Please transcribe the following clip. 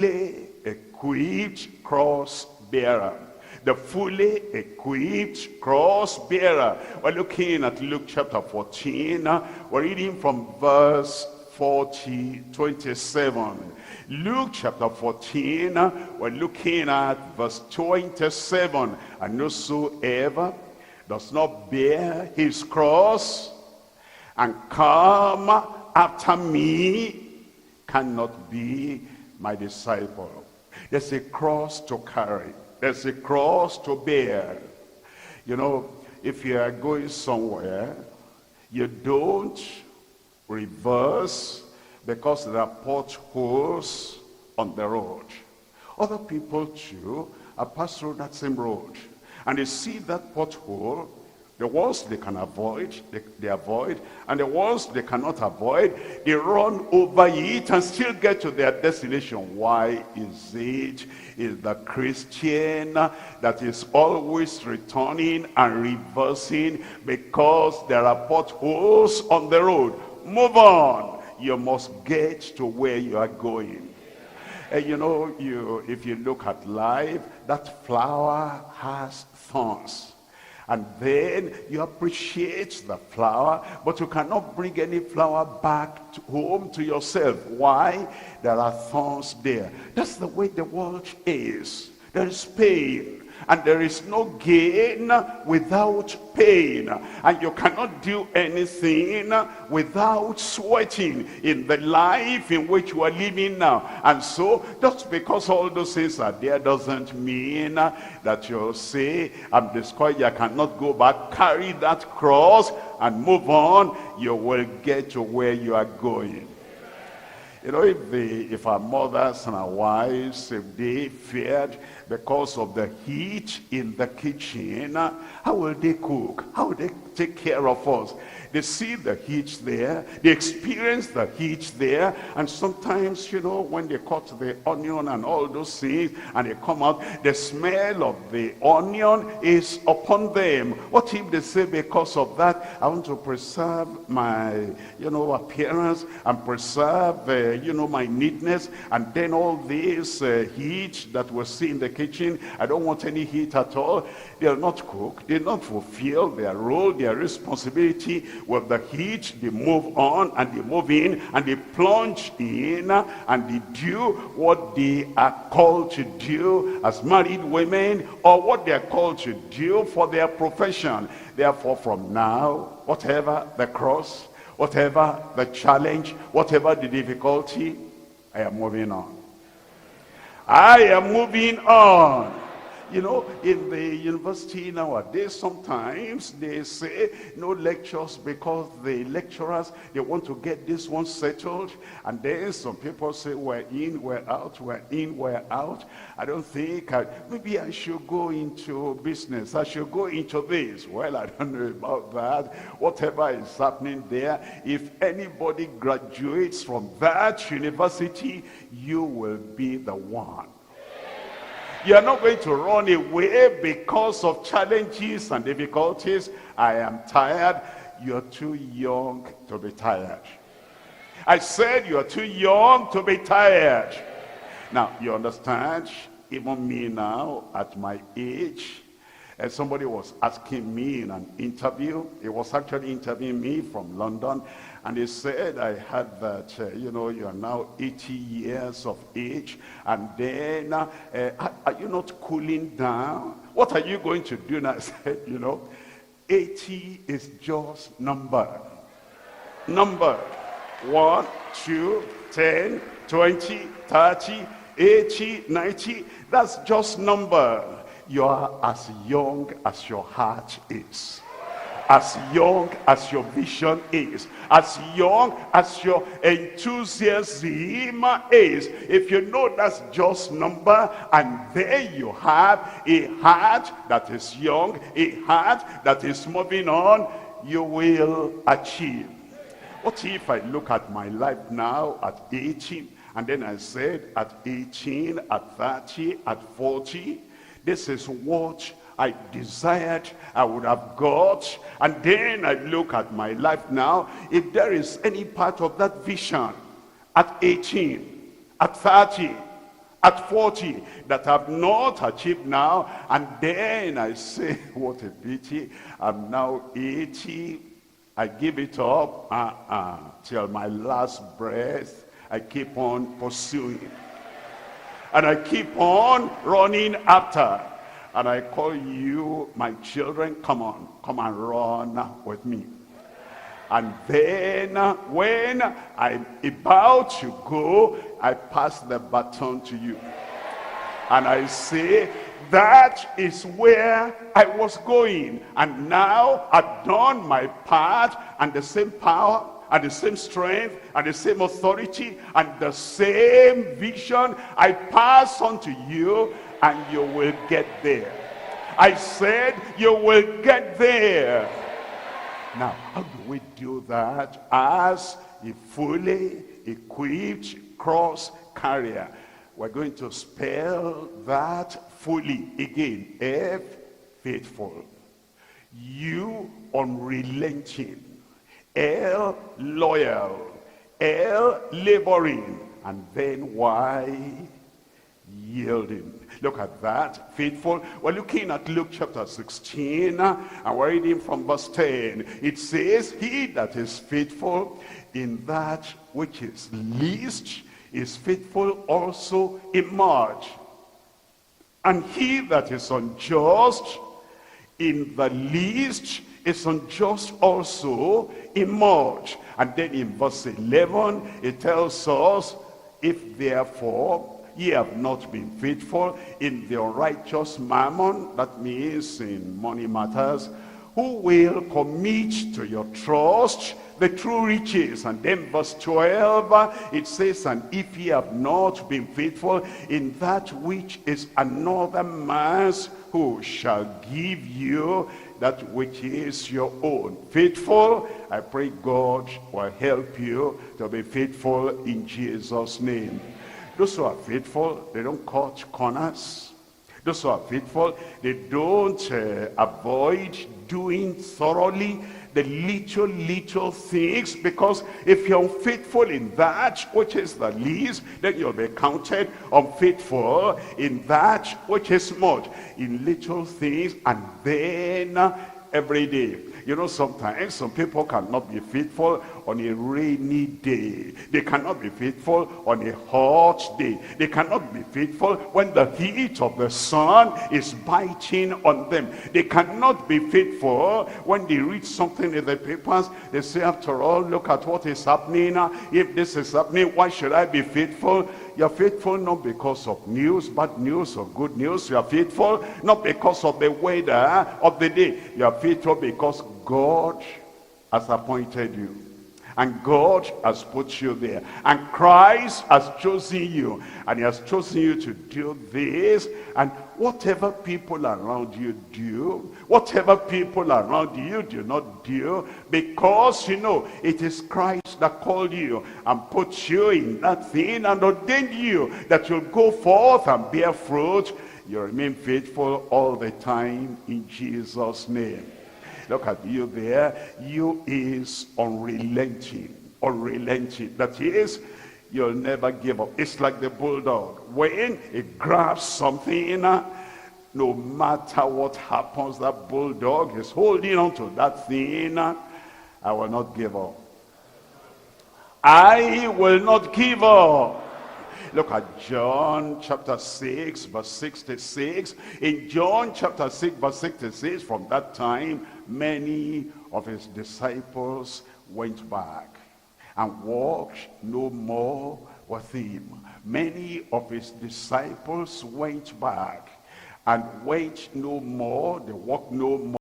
fully equipped cross bearer. The fully equipped cross bearer. We're looking at Luke chapter 14. We're reading from verse 27. Luke chapter 14, we're looking at verse 27. And whosoever does not bear his cross and come after me cannot be my disciple. There's a cross to carry. There's a cross to bear. You know, if you are going somewhere, you don't reverse because there are potholes on the road. Other people too are passed through that same road, and they see that pothole. The ones they can avoid, they avoid, and the ones they cannot avoid, they run over it and still get to their destination. Why is it? Is the Christian that is always returning and reversing because there are potholes on the road. Move on. You must get to where you are going. And you know, if you look at life, that flower has thorns. And then you appreciate the flower, but you cannot bring any flower back home to yourself. Why? There are thorns there. That's the way the world is. There is pain. And there is no gain without pain. And you cannot do anything without sweating in the life in which you are living now. And so, just because all those things are there doesn't mean that you'll say, I'm discouraged, I cannot go back. Carry that cross and move on. You will get to where you are going. You know, if our mothers and our wives, if they feared because of the heat in the kitchen, how will they cook? How will they take care of us? They see the heat there, they experience the heat there, and sometimes, you know, when they cut the onion and all those things, and they come out, the smell of the onion is upon them. What if they say, because of that, I want to preserve my, you know, appearance, and preserve, you know, my neatness, and then all this heat that we see in the kitchen, I don't want any heat at all. They'll not cook, they'll not fulfill their role, their responsibility with the heat. They move on and they move in and they plunge in and they do what they are called to do as married women, or what they are called to do for their profession. Therefore, from now, whatever the cross, whatever the challenge, whatever the difficulty, I am moving on. I am moving on. You know, in the university nowadays, sometimes they say no lectures because the lecturers, they want to get this one settled. And then some people say, we're in, we're out, we're in, we're out. I don't think, maybe I should go into business. I should go into this. Well, I don't know about that. Whatever is happening there, if anybody graduates from that university, you will be the one. You are not going to run away because of challenges and difficulties. I am tired. You're too young to be tired. I said you're too young to be tired. Now, you understand, even me now, at my age, and somebody was asking me in an interview. He was actually interviewing me from London. And he said, I heard that, you know, you are now 80 years of age. And then, are you not cooling down? What are you going to do now? I said, you know, 80 is just number. Number. 1, 2, 10, 20, 30, 80, 90. That's just number. You are as young as your heart is. As young as your vision is, as young as your enthusiasm is. If you know that's just number, and there you have a heart that is young, a heart that is moving on, you will achieve. What if I look at my life now at 18, and then I said at 18, at 30, at 40, this is what I desired I would have got. And then I look at my life now. If there is any part of that vision at 18, at 30, at 40 that I've not achieved now. And then I say, what a pity, I'm now 80. I give it up till my last breath. I keep on pursuing. And I keep on running after. And I call you, my children, come on, come and run with me. And then when I'm about to go, I pass the baton to you. And I say, that is where I was going. And now I've done my part, and the same power, and the same strength, and the same authority, and the same vision I pass on to you, and you will get there. I said you will get there. Now, how do we do that as a fully equipped cross carrier? We're going to spell that fully again. F, faithful. U, unrelenting. L, loyal. L, laboring. And then Y, yielding. Look at that, faithful. We're looking at Luke chapter 16, and we're reading from verse 10. It says, he that is faithful in that which is least is faithful also in much. And he that is unjust in the least is unjust also in much. And then in verse 11, it tells us, if therefore ye have not been faithful in the unrighteous mammon, that means in money matters, who will commit to your trust the true riches? And then verse 12, it says, and if ye have not been faithful in that which is another man's, who shall give you that which is your own? Faithful, I pray God will help you to be faithful in Jesus' name. Those who are faithful, they don't cut corners. Those who are faithful, they don't avoid doing thoroughly the little things, because if you're unfaithful in that which is the least, then you'll be counted unfaithful in that which is much, in little things, and then every day. You know, sometimes some people cannot be faithful on a rainy day. They cannot be faithful on a hot day. They cannot be faithful when the heat of the sun is biting on them. They cannot be faithful when they read something in the papers. They say, after all, look at what is happening. If this is happening, why should I be faithful? You're faithful not because of news, bad news or good news. You are faithful not because of the weather of the day. You are faithful because God has appointed you. And God has put you there. And Christ has chosen you. And he has chosen you to do this. And whatever people around you do, whatever people around you do not do, because you know it is Christ that called you and put you in that thing and ordained you that you'll go forth and bear fruit. You remain faithful all the time in Jesus' name. Look at you there. You is unrelenting. Unrelenting. That is, you'll never give up. It's like the bulldog. When it grabs something, no matter what happens, that bulldog is holding on to that thing. I will not give up. I will not give up. Look at John chapter 6 verse 66. In John chapter 6 verse 66, from that time many of his disciples went back and walked no more with him. Many of his disciples went back and went no more, they walked no more